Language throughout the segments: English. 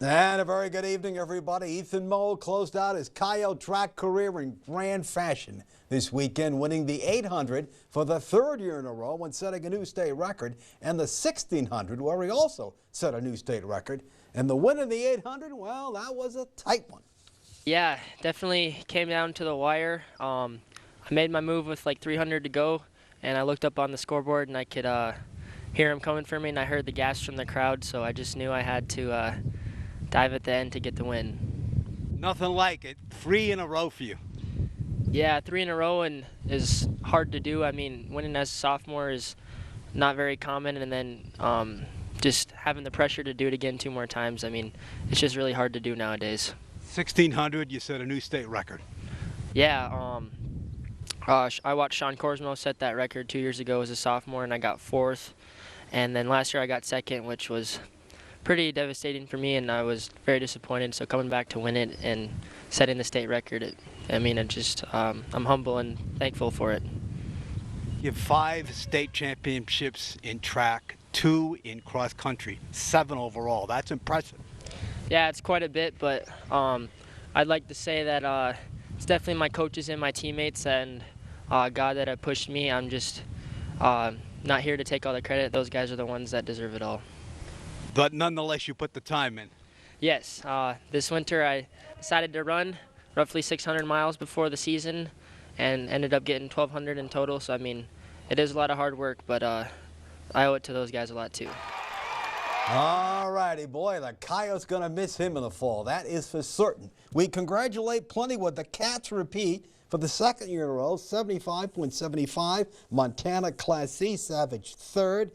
And a very good evening, everybody. Ethan Moe closed out his Coyote track career in grand fashion this weekend, winning the 800 for the third year in a row and setting a new state record, and the 1600, where he also set a new state record. And the win in the 800, well, that was a tight one. Yeah, definitely came down to the wire. I made my move with like 300 to go, and I looked up on the scoreboard and I could hear him coming for me, and I heard the gas from the crowd, so I just knew I had to dive at the end to get the win. Nothing like it. 3 in a row for you. Yeah, 3 in a row and is hard to do. I mean, winning as a sophomore is not very common, and then just having the pressure to do it again 2 more times, I mean, it's just really hard to do nowadays. 1600, you set a new state record. Yeah, I watched Sean Korsmo set that record 2 years ago as a sophomore, and I got 4th. And then last year I got 2nd, which was pretty devastating for me, and I was very disappointed. So coming back to win it and setting the state record, I'm humble and thankful for it. You have 5 state championships in track, 2 in cross country, 7 overall. That's impressive. Yeah, it's quite a bit, but I'd like to say that it's definitely my coaches and my teammates and God that have pushed me. I'm just not here to take all the credit. Those guys are the ones that deserve it all. But nonetheless, you put the time in. Yes, this winter I decided to run roughly 600 miles before the season and ended up getting 1,200 in total. So, I mean, it is a lot of hard work, but I owe it to those guys a lot too. All righty, boy, the Coyotes going to miss him in the fall. That is for certain. We congratulate plenty with the Cats repeat for the 2nd year in a row, 75.75. Montana Class C, Savage 3rd.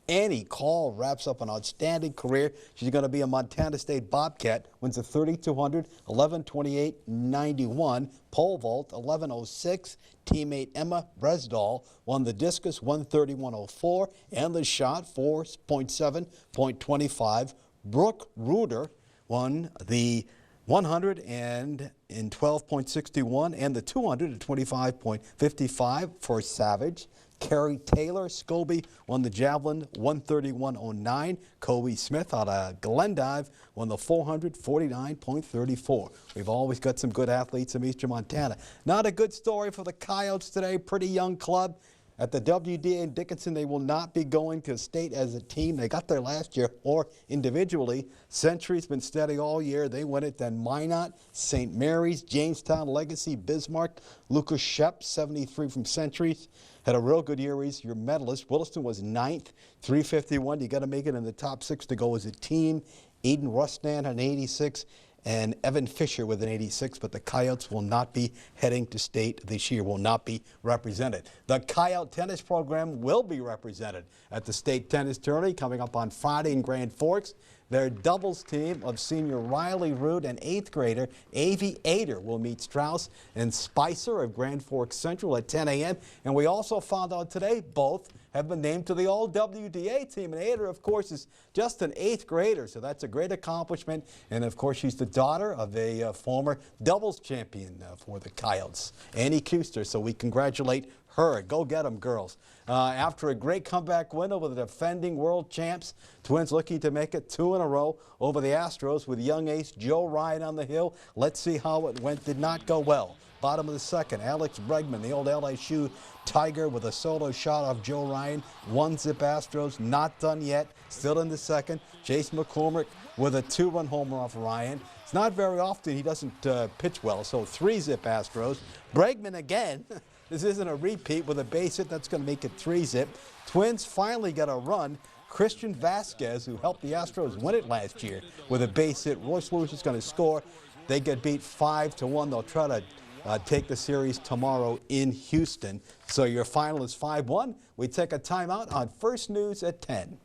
Annie Call wraps up an outstanding career. She's going to be a Montana State Bobcat. Wins the 3200, 11:28.91. Pole vault, 11:06. Teammate Emma Bresdal won the discus, 1:31.04. And the shot, 4.7.25. Brooke Reuter won the 100 in 12.61 and the 200 at 25.55 for Savage. Carrie Taylor Scobie won the javelin, 1:31.09. Kobe Smith out of Glendive won the 400, 49.34. We've always got some good athletes in Eastern Montana. Not a good story for the Coyotes today. Pretty young club. At the WDA in Dickinson, they will not be going to state as a team. They got there last year or individually. Century's been steady all year. They win it. Then Minot, St. Mary's, Jamestown, Legacy, Bismarck. Lucas Shep, 73 from Century's. Had a real good year. He's your medalist. Williston was 9th, 351. You got to make it in the top 6 to go as a team. Eden Rustan had an 86. And Evan Fisher with an 86, but the Coyotes will not be heading to state this year, will not be represented. The Coyote tennis program will be represented at the state tennis tourney coming up on Friday in Grand Forks. Their doubles team of senior Riley Root and 8th grader Avi Ader will meet Strauss and Spicer of Grand Forks Central at 10 a.m. And we also found out today both have been named to the All-WDA team. And Ader, of course, is just an 8th grader, so that's a great accomplishment. And, of course, she's the daughter of a former doubles champion for the Coyotes, Annie Kuster, so we congratulate her. Go get them, girls. After a great comeback win over the defending world champs, Twins looking to make it 2 in a row over the Astros with young ace Joe Ryan on the hill. Let's see how it went. Did not go well. Bottom of the 2nd, Alex Bregman, the old LSU Tiger, with a solo shot off Joe Ryan. 1-zip Astros, not done yet. Still in the 2nd. Chase McCormick with a 2-run homer off Ryan. It's not very often he doesn't pitch well, so 3-zip Astros. Bregman again. This isn't a repeat with a base hit. That's going to make it 3-zip. Twins finally got a run. Christian Vasquez, who helped the Astros win it last year with a base hit. Royce Lewis is going to score. They get beat 5-1. They'll try to take the series tomorrow in Houston. So your final is 5-1. We take a timeout on First News at 10.